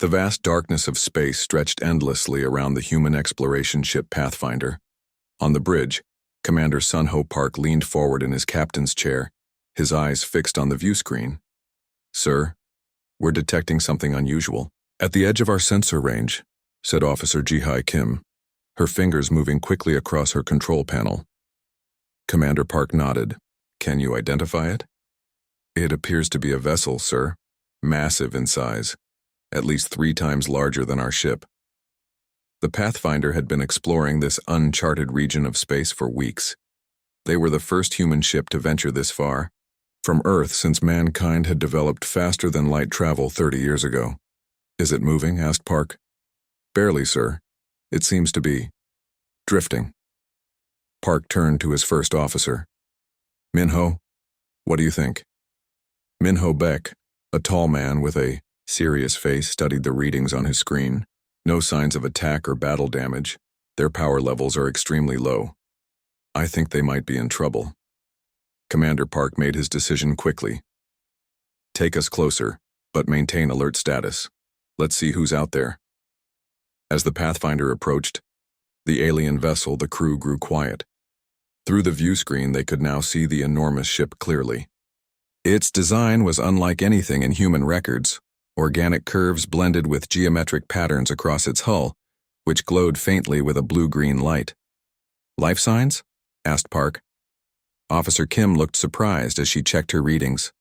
The vast darkness of space stretched endlessly around the human exploration ship Pathfinder. On the bridge, Commander Sun-Ho Park leaned forward in his captain's chair, his eyes fixed on the view screen. "Sir, we're detecting something unusual. At the edge of our sensor range," said Officer Ji-Hai Kim, her fingers moving quickly across her control panel. Commander Park nodded. "Can you identify it?" "It appears to be a vessel, sir. Massive in size. At least 3 times larger than our ship." The Pathfinder had been exploring this uncharted region of space for weeks. They were the first human ship to venture this far from Earth since mankind had developed faster-than-light travel 30 years ago. "Is it moving?" asked Park. "Barely, sir. It seems to be drifting." Park turned to his first officer. "Minho, what do you think?" Minho Beck, a tall man with a serious face, studied the readings on his screen. No signs of attack or battle damage. Their power levels are extremely low. "I think they might be in trouble." Commander Park made his decision quickly. "Take us closer, but maintain alert status. Let's see who's out there." As the Pathfinder approached the alien vessel, the crew grew quiet. Through the view screen, they could now see the enormous ship clearly. Its design was unlike anything in human records. Organic curves blended with geometric patterns across its hull, which glowed faintly with a blue-green light. "Life signs?" asked Park. Officer Kim looked surprised as she checked her readings.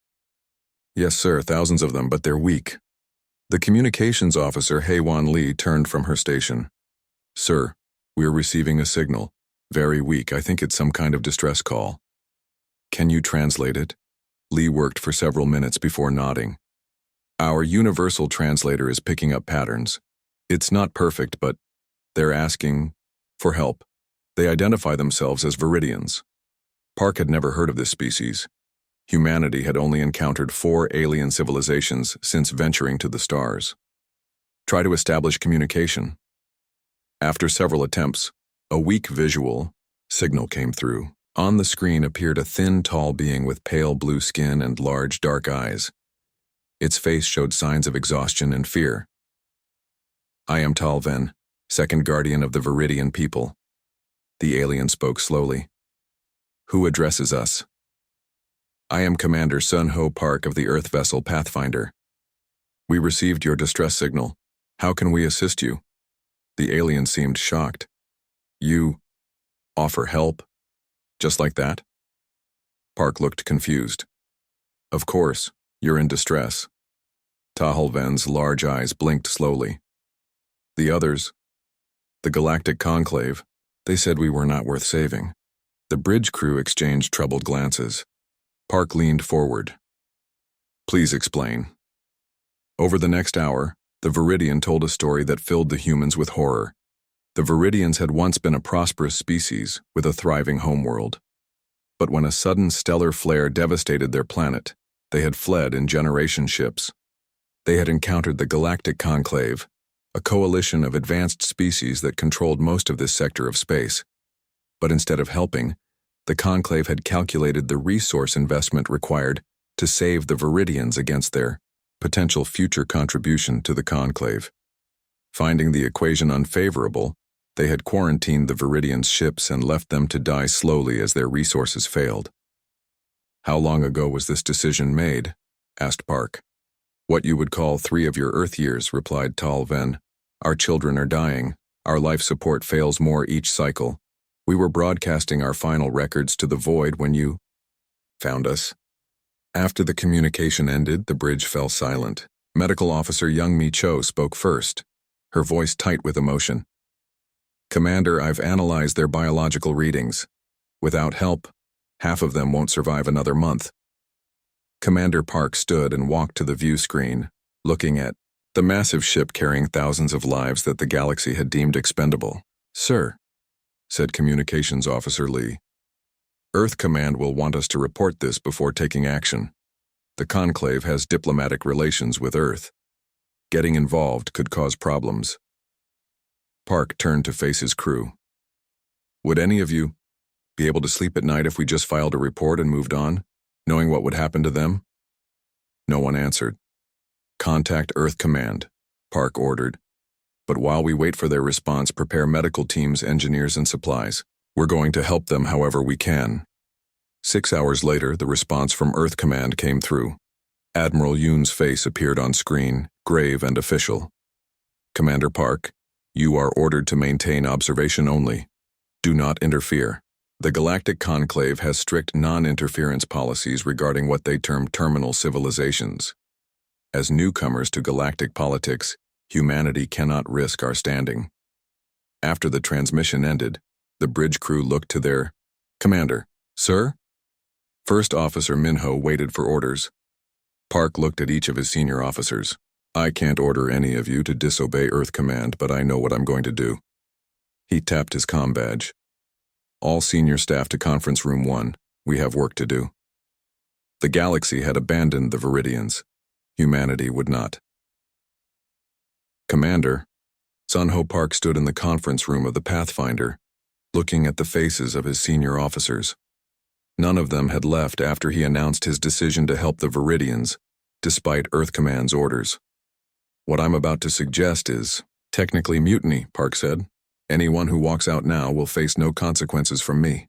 "Yes, sir, thousands of them, but they're weak." The communications officer, Haewon Lee, turned from her station. "Sir, we're receiving a signal. Very weak. I think it's some kind of distress call." "Can you translate it?" Lee worked for several minutes before nodding. "Our universal translator is picking up patterns. It's not perfect, but they're asking for help. They identify themselves as Viridians." Park had never heard of this species. Humanity had only encountered 4 alien civilizations since venturing to the stars. "Try to establish communication." After several attempts, a weak visual signal came through. On the screen appeared a thin, tall being with pale blue skin and large, dark eyes. Its face showed signs of exhaustion and fear. "I am Tal Ven, second guardian of the Viridian people." The alien spoke slowly. "Who addresses us?" "I am Commander Sun-Ho Park of the Earth vessel Pathfinder. We received your distress signal. How can we assist you?" The alien seemed shocked. "You offer help? Just like that?" Park looked confused. "Of course, you're in distress." Tahal Ven's large eyes blinked slowly. "The others? The Galactic Conclave, they said we were not worth saving." The bridge crew exchanged troubled glances. Park leaned forward. "Please explain." Over the next hour, the Viridian told a story that filled the humans with horror. The Viridians had once been a prosperous species with a thriving homeworld. But when a sudden stellar flare devastated their planet, they had fled in generation ships. They had encountered the Galactic Conclave, a coalition of advanced species that controlled most of this sector of space. But instead of helping, the Conclave had calculated the resource investment required to save the Viridians against their potential future contribution to the Conclave. Finding the equation unfavorable, they had quarantined the Viridians' ships and left them to die slowly as their resources failed. "How long ago was this decision made?" asked Park. "What you would call 3 of your Earth years," replied Tal Ven. "Our children are dying. Our life support fails more each cycle. We were broadcasting our final records to the void when you found us." After the communication ended, the bridge fell silent. Medical Officer Young Mi Cho spoke first, her voice tight with emotion. "Commander, I've analyzed their biological readings. Without help, half of them won't survive another month." Commander Park stood and walked to the view screen, looking at the massive ship carrying thousands of lives that the galaxy had deemed expendable. "Sir," said Communications Officer Lee, "Earth Command will want us to report this before taking action. The Conclave has diplomatic relations with Earth. Getting involved could cause problems." Park turned to face his crew. "Would any of you be able to sleep at night if we just filed a report and moved on, knowing what would happen to them?" No one answered. "Contact Earth Command. Park ordered. But while we wait for their response, prepare medical teams, engineers, and supplies. We're going to help them however we can. 6 hours later, the response from Earth Command came through. Admiral Yoon's face appeared on screen, grave and official. Commander Park, you are ordered to maintain observation only. Do not interfere. The Galactic Conclave has strict non-interference policies regarding what they term terminal civilizations. As newcomers to galactic politics, humanity cannot risk our standing. After the transmission ended, the bridge crew looked to their commander. Sir? First Officer Minho waited for orders. Park looked at each of his senior officers. I can't order any of you to disobey Earth Command, but I know what I'm going to do. He tapped his comm badge. All senior staff to Conference Room 1. We have work to do. The galaxy had abandoned the Viridians. Humanity would not. Commander, Sun-Ho Park stood in the conference room of the Pathfinder, looking at the faces of his senior officers. None of them had left after he announced his decision to help the Viridians, despite Earth Command's orders. What I'm about to suggest is technically mutiny, Park said. Anyone who walks out now will face no consequences from me.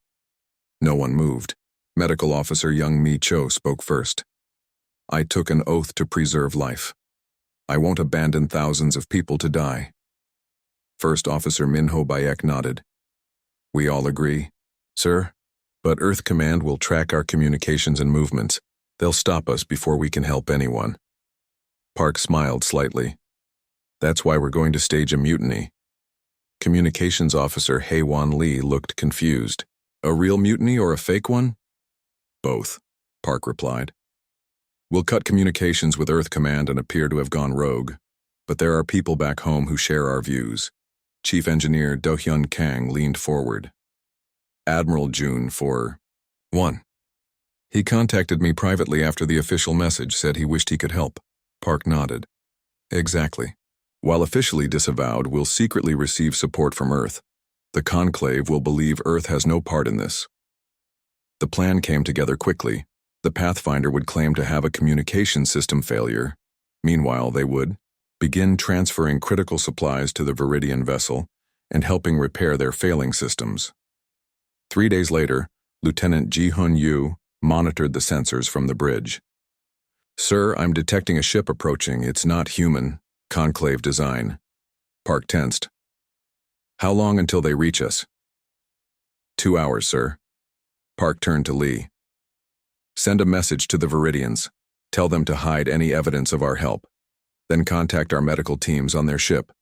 No one moved. Medical Officer Young Mi Cho spoke first. I took an oath to preserve life. I won't abandon thousands of people to die. First Officer Minho Bayek nodded. We all agree, sir, but Earth Command will track our communications and movements. They'll stop us before we can help anyone. Park smiled slightly. That's why we're going to stage a mutiny. Communications Officer Haewon Lee looked confused. A real mutiny or a fake one? Both, Park replied. We'll cut communications with Earth Command and appear to have gone rogue, but there are people back home who share our views. Chief Engineer Do-hyun Kang leaned forward. Admiral June for 1. He contacted me privately after the official message said he wished he could help. Park nodded. Exactly. While officially disavowed, we'll secretly receive support from Earth. The Conclave will believe Earth has no part in this. The plan came together quickly. The Pathfinder would claim to have a communication system failure. Meanwhile, they would begin transferring critical supplies to the Viridian vessel and helping repair their failing systems. 3 days later, Lieutenant Ji-Hun Yu monitored the sensors from the bridge. Sir, I'm detecting a ship approaching. It's not human. Conclave design. Park tensed. How long until they reach us? 2 hours, sir. Park turned to Lee. Send a message to the Viridians. Tell them to hide any evidence of our help. Then contact our medical teams on their ship.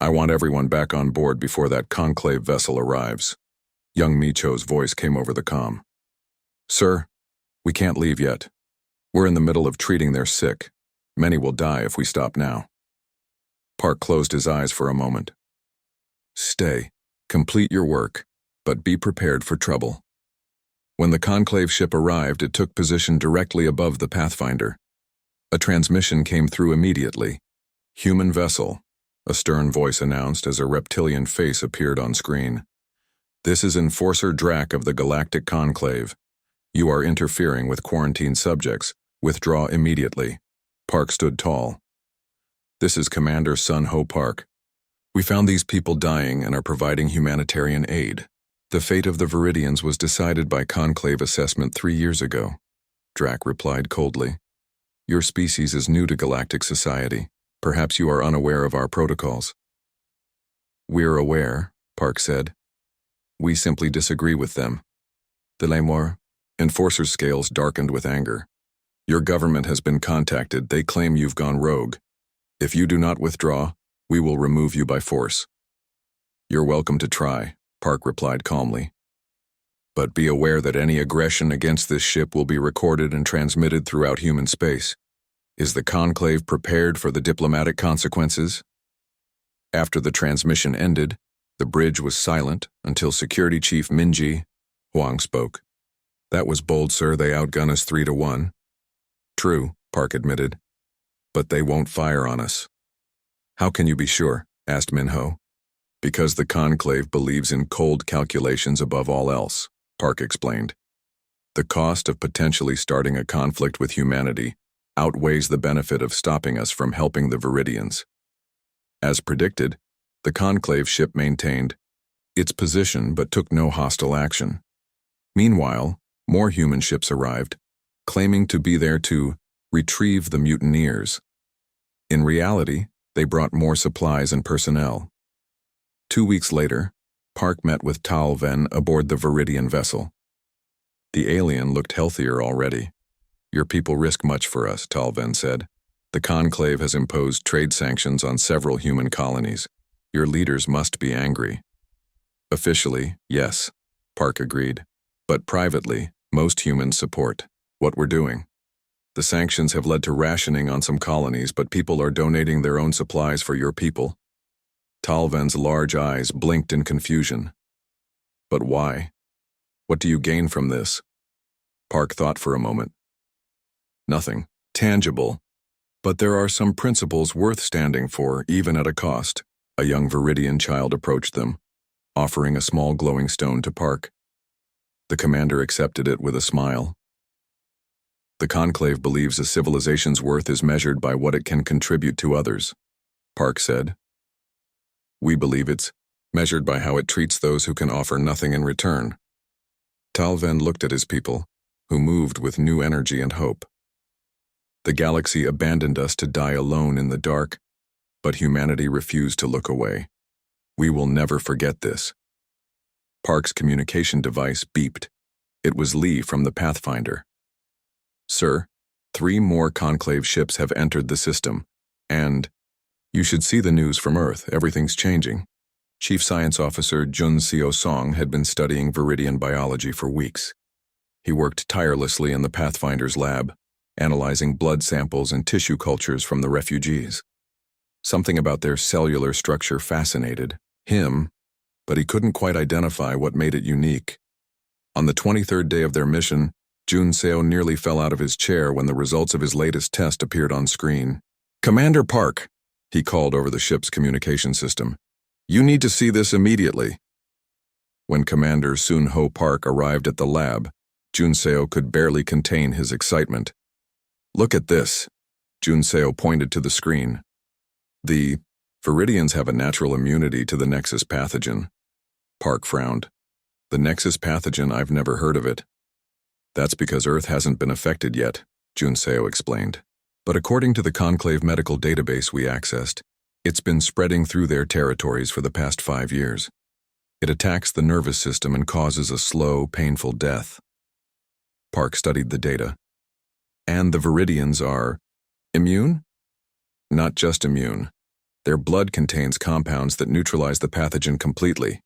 I want everyone back on board before that Conclave vessel arrives. Young Micho's voice came over the comm. Sir, we can't leave yet. We're in the middle of treating their sick. Many will die if we stop now. Park closed his eyes for a moment. Stay, complete your work, but be prepared for trouble. When the Conclave ship arrived, it took position directly above the Pathfinder. A transmission came through immediately. Human vessel, a stern voice announced as a reptilian face appeared on screen. This is Enforcer Drac of the Galactic Conclave. You are interfering with quarantined subjects. Withdraw immediately. Park stood tall. This is Commander Sun-Ho Park. We found these people dying and are providing humanitarian aid. The fate of the Viridians was decided by Conclave assessment 3 years ago. Drac replied coldly. Your species is new to galactic society. Perhaps you are unaware of our protocols. We're aware, Park said. We simply disagree with them. De Lemore, Enforcer's scales darkened with anger. Your government has been contacted. They claim you've gone rogue. If you do not withdraw, we will remove you by force. You're welcome to try, Park replied calmly. But be aware that any aggression against this ship will be recorded and transmitted throughout human space. Is the Conclave prepared for the diplomatic consequences? After the transmission ended, the bridge was silent until Security Chief Minji Huang spoke. That was bold, sir. They outgun us 3-1. True, Park admitted. But they won't fire on us. How can you be sure? Asked Minho. Because the Conclave believes in cold calculations above all else, Park explained. The cost of potentially starting a conflict with humanity outweighs the benefit of stopping us from helping the Viridians. As predicted, the conclave ship maintained its position but took no hostile action. Meanwhile, more human ships arrived, claiming to be there to retrieve the mutineers. In reality, they brought more supplies and personnel. 2 weeks later, Park met with Tal Ven aboard the Viridian vessel. The alien looked healthier already. "Your people risk much for us," Tal Ven said. "The conclave has imposed trade sanctions on several human colonies. Your leaders must be angry." "Officially, yes," Park agreed. "But privately, most humans support what we're doing. The sanctions have led to rationing on some colonies, but people are donating their own supplies for your people." Tal Ven's large eyes blinked in confusion. "But why? What do you gain from this?" Park thought for a moment. "Nothing tangible, but there are some principles worth standing for, even at a cost." A young Viridian child approached them, offering a small glowing stone to Park. The commander accepted it with a smile. "The conclave believes a civilization's worth is measured by what it can contribute to others," Park said. "We believe it's measured by how it treats those who can offer nothing in return." Tal Ven looked at his people, who moved with new energy and hope. "The galaxy abandoned us to die alone in the dark, but humanity refused to look away. We will never forget this." Park's communication device beeped. It was Lee from the Pathfinder. "Sir, 3 more conclave ships have entered the system, and you should see the news from Earth. Everything's changing." Chief Science Officer Jun Seo Song had been studying Viridian biology for weeks. He worked tirelessly in the Pathfinder's lab, analyzing blood samples and tissue cultures from the refugees. Something about their cellular structure fascinated him, but he couldn't quite identify what made it unique. On the 23rd day of their mission, Jun Seo nearly fell out of his chair when the results of his latest test appeared on screen. "Commander Park," he called over the ship's communication system. "You need to see this immediately." When Commander Sun Ho Park arrived at the lab, Jun Seo could barely contain his excitement. "Look at this." Jun Seo pointed to the screen. "The Viridians have a natural immunity to the Nexus pathogen." Park frowned. "The Nexus pathogen? I've never heard of it." "That's because Earth hasn't been affected yet," Jun Seo explained. "But according to the Conclave medical database we accessed, it's been spreading through their territories for the past 5 years. It attacks the nervous system and causes a slow, painful death." Park studied the data. "And the Viridians are immune?" "Not just immune. Their blood contains compounds that neutralize the pathogen completely.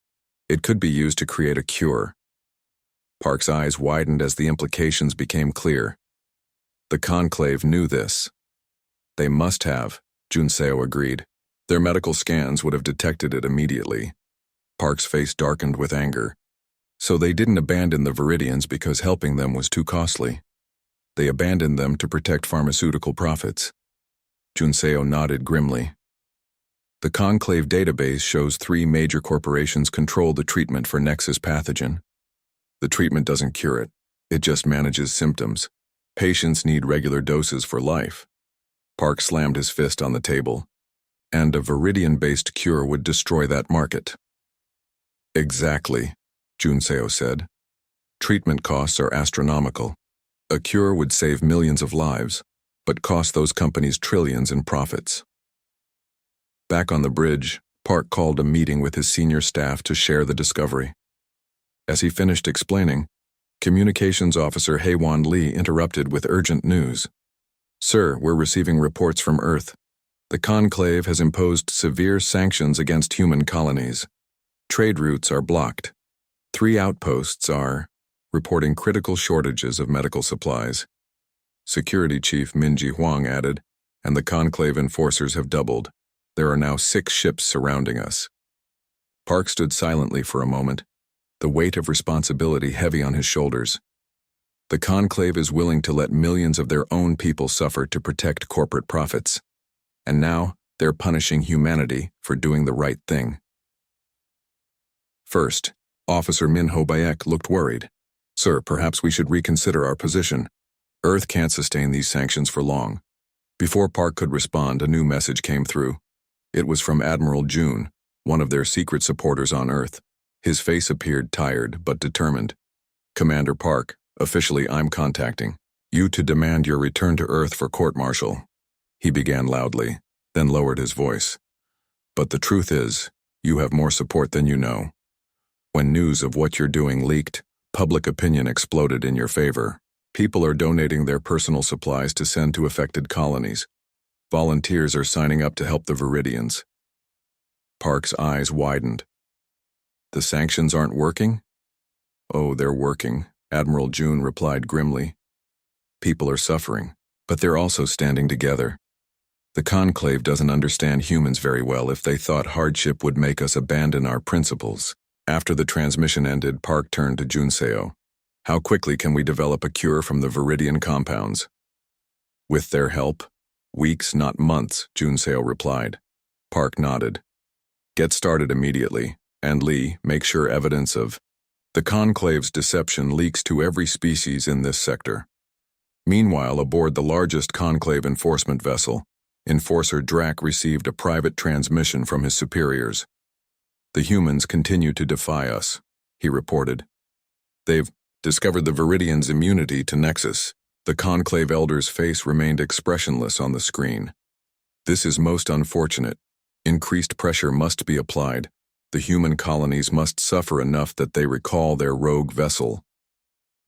It could be used to create a cure." Park's eyes widened as the implications became clear. The Conclave knew this. "They must have," Jun Seo agreed. "Their medical scans would have detected it immediately." Park's face darkened with anger. "So they didn't abandon the Viridians because helping them was too costly. They abandoned them to protect pharmaceutical profits." Jun Seo nodded grimly. "The Conclave database shows 3 major corporations control the treatment for Nexus pathogen. The treatment doesn't cure it. It just manages symptoms. Patients need regular doses for life." Park slammed his fist on the table. "And a Viridian-based cure would destroy that market." "Exactly," Jun Seo said. "Treatment costs are astronomical. A cure would save millions of lives, but cost those companies trillions in profits." Back on the bridge, Park called a meeting with his senior staff to share the discovery. As he finished explaining, Communications Officer Haewon Lee interrupted with urgent news. "Sir, we're receiving reports from Earth. The Conclave has imposed severe sanctions against human colonies. Trade routes are blocked. 3 outposts are reporting critical shortages of medical supplies." Security Chief Minji Huang added, "And the Conclave enforcers have doubled. There are now 6 ships surrounding us." Park stood silently for a moment, the weight of responsibility heavy on his shoulders. The Conclave is willing to let millions of their own people suffer to protect corporate profits. And now they're punishing humanity for doing the right thing. First, Officer Min Ho Bayek looked worried. "Sir, perhaps we should reconsider our position. Earth can't sustain these sanctions for long." Before Park could respond, a new message came through. It was from Admiral June, one of their secret supporters on Earth. His face appeared tired but determined. "Commander Park, officially I'm contacting you to demand your return to Earth for court-martial," he began loudly, then lowered his voice. "But the truth is, you have more support than you know. When news of what you're doing leaked, public opinion exploded in your favor. People are donating their personal supplies to send to affected colonies. Volunteers are signing up to help the Viridians." Park's eyes widened. "The sanctions aren't working?" "Oh, they're working," Admiral June replied grimly. "People are suffering, but they're also standing together. The Conclave doesn't understand humans very well if they thought hardship would make us abandon our principles." After the transmission ended, Park turned to Junseo. "How quickly can we develop a cure from the Viridian compounds?" "With their help? Weeks, not months," Junseo replied. Park nodded. "Get started immediately, and Lee, make sure evidence of the Conclave's deception leaks to every species in this sector." Meanwhile, aboard the largest Conclave enforcement vessel, Enforcer Drac received a private transmission from his superiors. "The humans continue to defy us," he reported. "They've discovered the Viridians' immunity to Nexus." The Conclave Elder's face remained expressionless on the screen. "This is most unfortunate. Increased pressure must be applied. The human colonies must suffer enough that they recall their rogue vessel."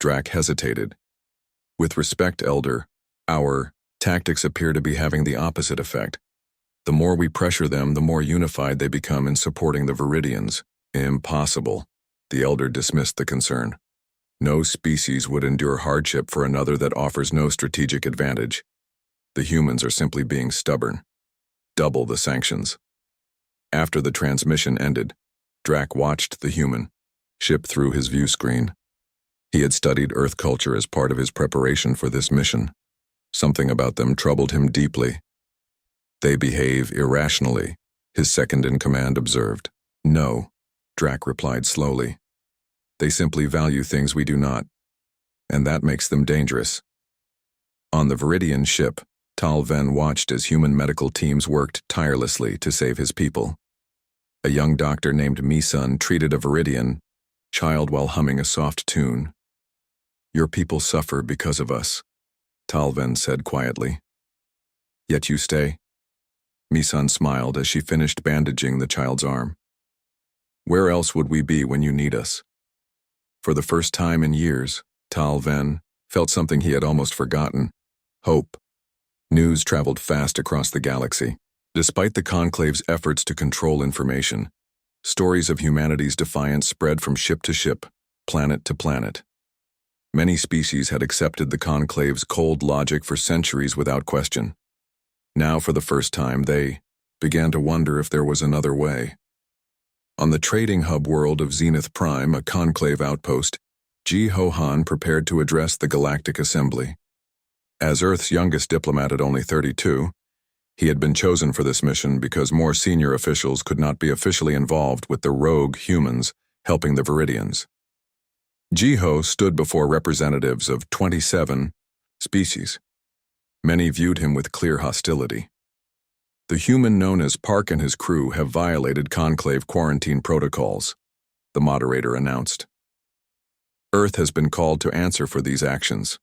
Drac hesitated. "With respect, Elder, our tactics appear to be having the opposite effect. The more we pressure them, the more unified they become in supporting the Viridians." "Impossible." The Elder dismissed the concern. "No species would endure hardship for another that offers no strategic advantage. The humans are simply being stubborn. Double the sanctions." After the transmission ended, Drac watched the human ship through his view screen. He had studied Earth culture as part of his preparation for this mission. Something about them troubled him deeply. "They behave irrationally," his second-in-command observed. "No," Drac replied slowly. "They simply value things we do not, and that makes them dangerous." On the Viridian ship, Tal Ven watched as human medical teams worked tirelessly to save his people. A young doctor named Misun treated a Viridian child while humming a soft tune. "Your people suffer because of us," Tal Ven said quietly. "Yet you stay?" Misun smiled as she finished bandaging the child's arm. "Where else would we be when you need us?" For the first time in years, Tal Ven felt something he had almost forgotten: hope. News traveled fast across the galaxy. Despite the Conclave's efforts to control information, stories of humanity's defiance spread from ship to ship, planet to planet. Many species had accepted the Conclave's cold logic for centuries without question. Now, for the first time, they began to wonder if there was another way. On the trading hub world of Zenith Prime, a Conclave outpost, Ji Ho-Han prepared to address the Galactic Assembly. As Earth's youngest diplomat at only 32, he had been chosen for this mission because more senior officials could not be officially involved with the rogue humans helping the Viridians. Ji-Ho stood before representatives of 27 species. Many viewed him with clear hostility. "The human known as Park and his crew have violated Conclave quarantine protocols," the moderator announced. "Earth has been called to answer for these actions."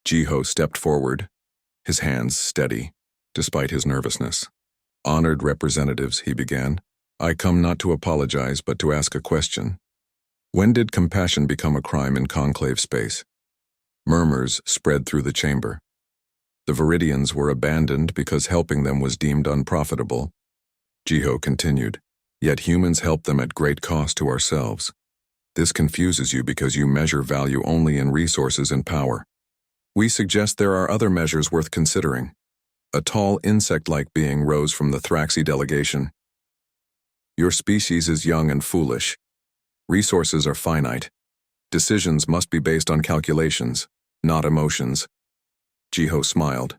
Ji-Ho stepped forward, his hands steady, despite his nervousness. "Honored representatives," he began, "I come not to apologize but to ask a question. When did compassion become a crime in Conclave space?" Murmurs spread through the chamber. The Viridians were abandoned because helping them was deemed unprofitable. Ji-Ho continued, "Yet humans help them at great cost to ourselves. This confuses you because you measure value only in resources and power. We suggest there are other measures worth considering." A tall insect-like being rose from the Thraxi delegation. "Your species is young and foolish. Resources are finite. Decisions must be based on calculations, not emotions." Ji-Ho smiled.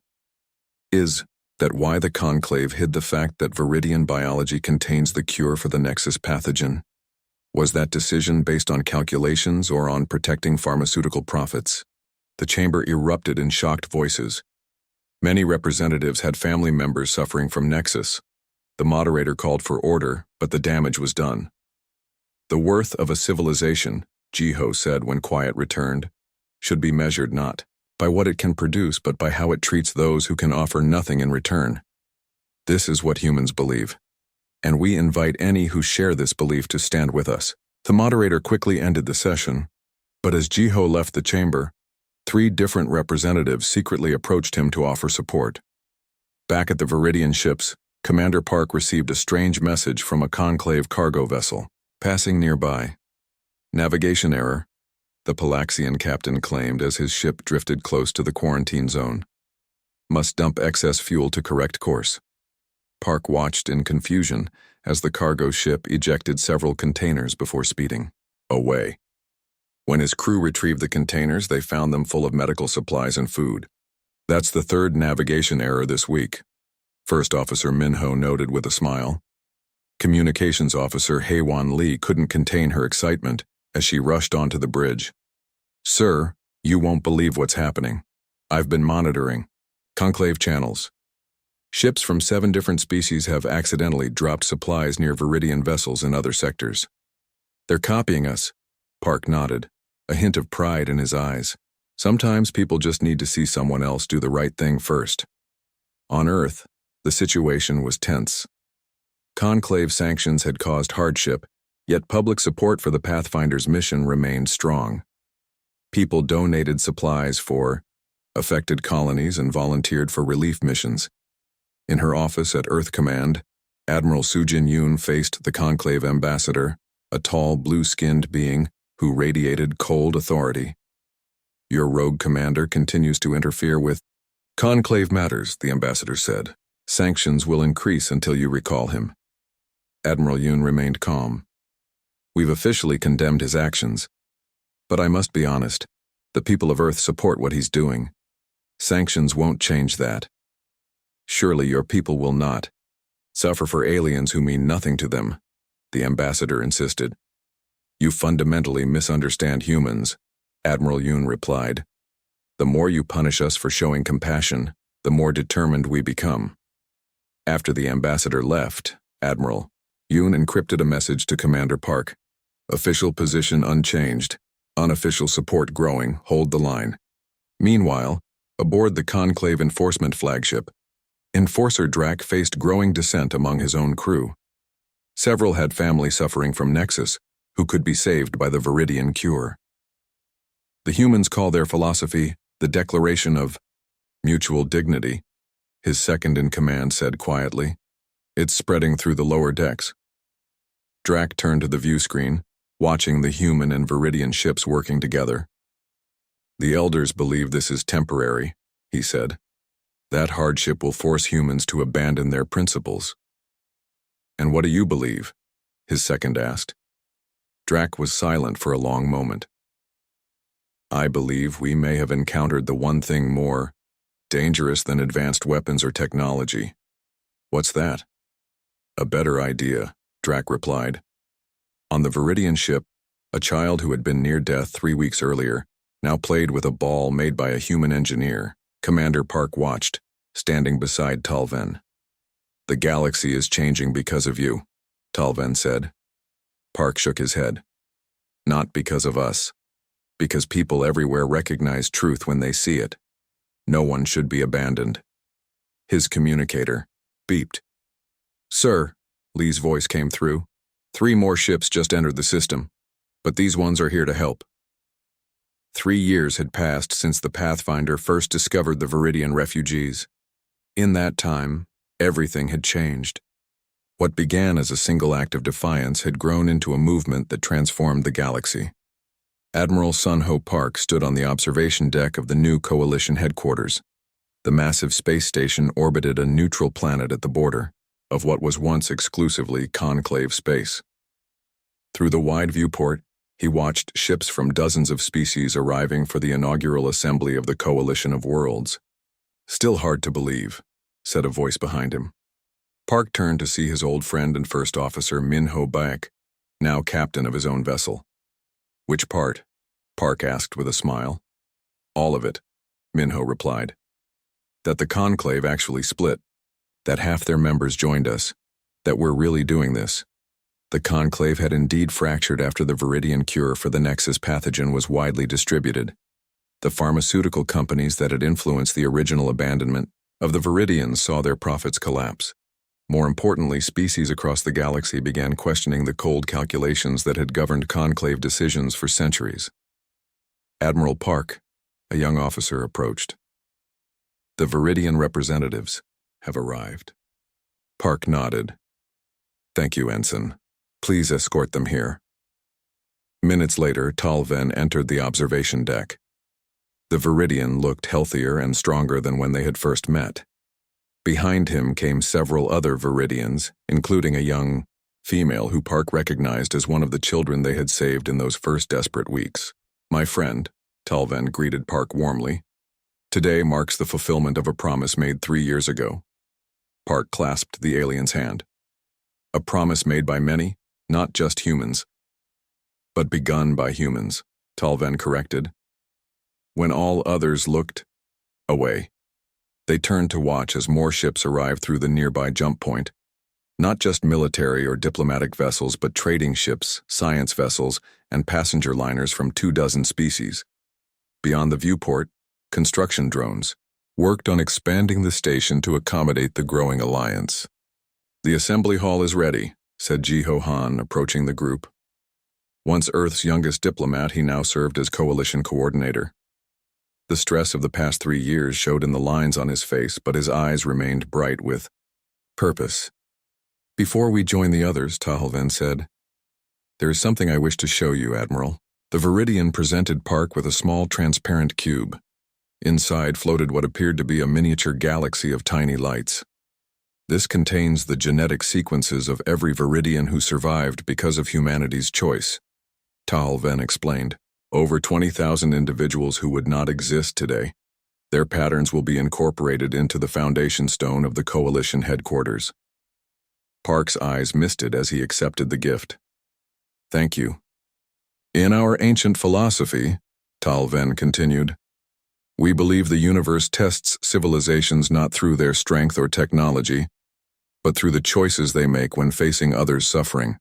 "Is that why the Conclave hid the fact that Viridian biology contains the cure for the Nexus pathogen? Was that decision based on calculations or on protecting pharmaceutical profits?" The chamber erupted in shocked voices. Many representatives had family members suffering from Nexus. The moderator called for order, but the damage was done. The worth of a civilization, Jiho said when quiet returned, should be measured not by what it can produce but by how it treats those who can offer nothing in return. This is what humans believe, and we invite any who share this belief to stand with us. The moderator quickly ended the session, but as Jiho left the chamber, 3 different representatives secretly approached him to offer support. Back at the Viridian ships, Commander Park received a strange message from a conclave cargo vessel passing nearby. Navigation error, the Palaxian captain claimed as his ship drifted close to the quarantine zone. Must dump excess fuel to correct course. Park watched in confusion as the cargo ship ejected several containers before speeding away. When his crew retrieved the containers, they found them full of medical supplies and food. That's the 3rd navigation error this week, First Officer Minho noted with a smile. Communications Officer Haewon Lee couldn't contain her excitement as she rushed onto the bridge. Sir, you won't believe what's happening. I've been monitoring conclave channels. Ships from 7 different species have accidentally dropped supplies near Viridian vessels in other sectors. They're copying us, Park nodded, a hint of pride in his eyes. Sometimes people just need to see someone else do the right thing first. On Earth, the situation was tense. Conclave sanctions had caused hardship, yet public support for the Pathfinder's mission remained strong. People donated supplies for affected colonies and volunteered for relief missions. In her office at Earth Command, Admiral Sujin Yoon faced the Conclave ambassador, a tall, blue-skinned being who radiated cold authority. Your rogue commander continues to interfere with Conclave matters, the ambassador said. Sanctions will increase until you recall him. Admiral Yoon remained calm. We've officially condemned his actions. But I must be honest, the people of Earth support what he's doing. Sanctions won't change that. Surely your people will not suffer for aliens who mean nothing to them, the ambassador insisted. You fundamentally misunderstand humans, Admiral Yoon replied. The more you punish us for showing compassion, the more determined we become. After the ambassador left, Admiral Yoon encrypted a message to Commander Park. Official position unchanged. Unofficial support growing. Hold the line. Meanwhile, aboard the Conclave enforcement flagship, Enforcer Drac faced growing dissent among his own crew. Several had family suffering from Nexus, who could be saved by the Viridian cure. The humans call their philosophy the Declaration of Mutual Dignity, his second-in-command said quietly. It's spreading through the lower decks. Drac turned to the view screen, watching the human and Viridian ships working together. The Elders believe this is temporary, he said. That hardship will force humans to abandon their principles. And what do you believe? His second asked. Drac was silent for a long moment. I believe we may have encountered the one thing more dangerous than advanced weapons or technology. What's that? A better idea, Drac replied. On the Viridian ship, a child who had been near death 3 weeks earlier now played with a ball made by a human engineer. Commander Park watched, standing beside Talven. The galaxy is changing because of you, Talven said. Park shook his head. Not because of us. Because people everywhere recognize truth when they see it. No one should be abandoned. His communicator beeped. Sir, Lee's voice came through. 3 more ships just entered the system, but these ones are here to help. 3 years had passed since the Pathfinder first discovered the Viridian refugees. In that time, everything had changed. What began as a single act of defiance had grown into a movement that transformed the galaxy. Admiral Sun-Ho Park stood on the observation deck of the new Coalition headquarters. The massive space station orbited a neutral planet at the border of what was once exclusively conclave space. Through the wide viewport, he watched ships from dozens of species arriving for the inaugural assembly of the Coalition of Worlds. Still hard to believe, said a voice behind him. Park turned to see his old friend and first officer Minho Baek, now captain of his own vessel. Which part? Park asked with a smile. All of it, Minho replied. That the conclave actually split. That half their members joined us. that we're really doing this. The conclave had indeed fractured after the Viridian cure for the Nexus pathogen was widely distributed. The pharmaceutical companies that had influenced the original abandonment of the Viridians saw their profits collapse. More importantly, species across the galaxy began questioning the cold calculations that had governed conclave decisions for centuries. Admiral Park, a young officer, approached. The Viridian representatives have arrived. Park nodded. Thank you, Ensign. Please escort them here. Minutes later, Talven entered the observation deck. The Viridian looked healthier and stronger than when they had first met. Behind him came several other Viridians, including a young female who Park recognized as one of the children they had saved in those first desperate weeks. My friend, Talven greeted Park warmly. Today marks the fulfillment of a promise made 3 years ago. Park clasped the alien's hand. A promise made by many, not just humans. But begun by humans, Talven corrected. When all others looked away, they turned to watch as more ships arrived through the nearby jump point. Not just military or diplomatic vessels, but trading ships, science vessels, and passenger liners from 24 species. Beyond the viewport, construction drones worked on expanding the station to accommodate the growing alliance. The assembly hall is ready, said Jiho Han, approaching the group. Once Earth's youngest diplomat, he now served as coalition coordinator. The stress of the past 3 years showed in the lines on his face, but his eyes remained bright with purpose. Before we join the others, Talven said, there is something I wish to show you, Admiral. The Viridian presented Park with a small transparent cube. Inside floated what appeared to be a miniature galaxy of tiny lights. This contains the genetic sequences of every Viridian who survived because of humanity's choice. Talven explained. Over 20,000 individuals who would not exist today. Their patterns will be incorporated into the foundation stone of the Coalition headquarters. Park's eyes misted as he accepted the gift. Thank you. In our ancient philosophy, Talven continued, we believe the universe tests civilizations not through their strength or technology, but through the choices they make when facing others' suffering.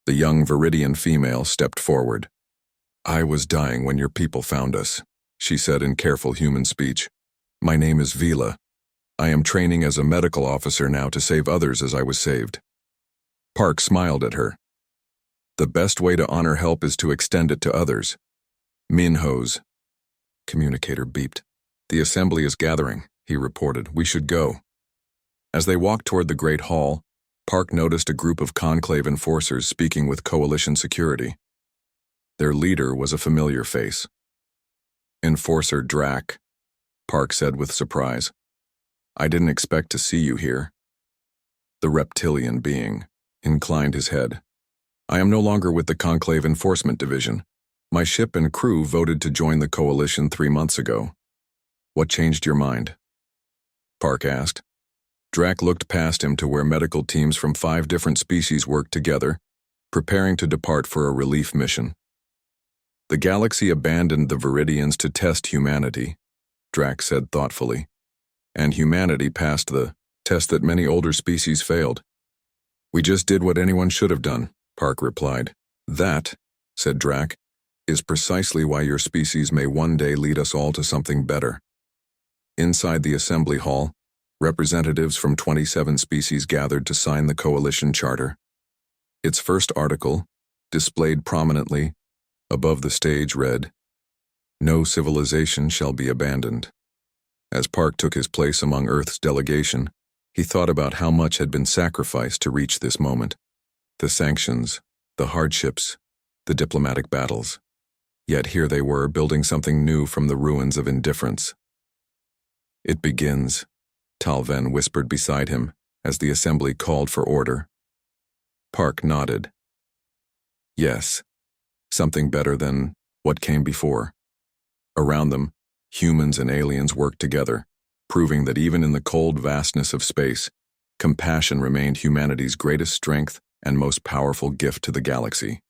The young Viridian female stepped forward. I was dying when your people found us, she said in careful human speech. My name is Vila. I am training as a medical officer now to save others as I was saved. Park smiled at her. The best way to honor help is to extend it to others. Minho's communicator beeped. The assembly is gathering, he reported. We should go. As they walked toward the great hall, Park noticed a group of conclave enforcers speaking with coalition security. Their leader was a familiar face. Enforcer Drac, Park said with surprise. I didn't expect to see you here. The reptilian being inclined his head. I am no longer with the Conclave Enforcement Division. My ship and crew voted to join the coalition 3 months ago. What changed your mind? Park asked. Drac looked past him to where medical teams from 5 different species worked together, preparing to depart for a relief mission. The galaxy abandoned the Viridians to test humanity, Drac said thoughtfully, and humanity passed the test that many older species failed. We just did what anyone should have done, Park replied. That, said Drac, is precisely why your species may one day lead us all to something better. Inside the assembly hall, representatives from 27 species gathered to sign the coalition charter. Its first article, displayed prominently above the stage, read, No civilization shall be abandoned. As Park took his place among Earth's delegation, he thought about how much had been sacrificed to reach this moment. The sanctions, the hardships, the diplomatic battles. Yet here they were, building something new from the ruins of indifference. It begins, Talven whispered beside him as the assembly called for order. Park nodded. Yes, something better than what came before. Around them, humans and aliens worked together, proving that even in the cold vastness of space, compassion remained humanity's greatest strength and most powerful gift to the galaxy.